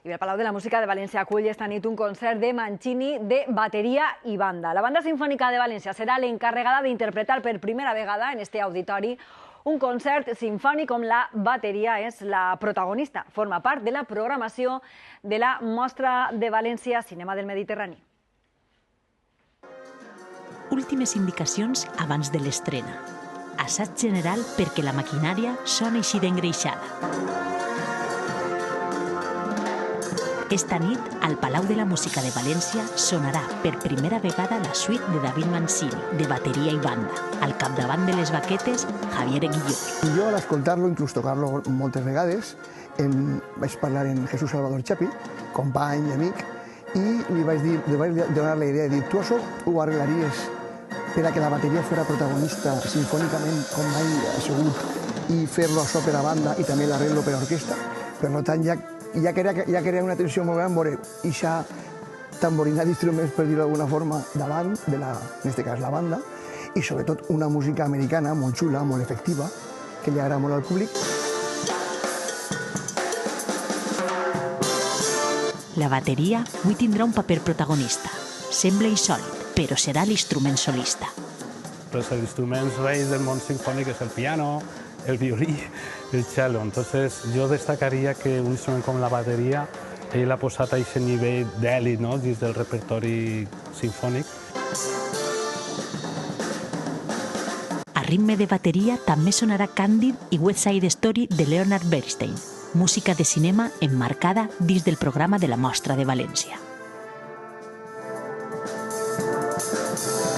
I el Palau de la Música de València acull esta nit un concert de Mancini de bateria i banda. La Banda Sinfònica de València serà l'encarregada d'interpretar per primera vegada en este auditori un concert sinfònic on la bateria és la protagonista. Forma part de la programació de la Mostra de València Cinema del Mediterrani. Últimes indicacions abans de l'estrena. Assaig general perquè la maquinària sona així d'engreixada. Esta nit, al Palau de la Música de València sonarà per primera vegada la suite de David Mancini, de bateria i banda. Al capdavant de les baquetes, Javier Guillot. Jo, al escoltar-lo, inclús tocar-lo moltes vegades, vaig parlar amb Jesús Salvador Chapi, company i amic, i li vaig donar la idea de dir, tu això ho arreglaries per a que la bateria fos protagonista sinfònicament, com mai assegut, i fer-lo això per a banda i també l'arreglo per a orquestra. Per tant, ja crea una tensió molt gran veure ixa tamborinar d'instruments, per dir-ho d'alguna forma, davant, en aquest cas la banda, i sobretot una música americana molt xula, molt efectiva, que li agrada molt al públic. La bateria avui tindrà un paper protagonista. Sembla insòlit, però serà l'instrument solista. Els instruments reis del món sinfònic és el piano, el violí, el cello. Entonces, yo destacaría que un instrumento como la batería, ell ha posat a aquest nivell d'èlit dins del repertori sinfònic. A ritme de bateria també sonarà Càndid i West Side Story de Leonard Bernstein, música de cinema emmarcada dins del programa de la Mostra de València.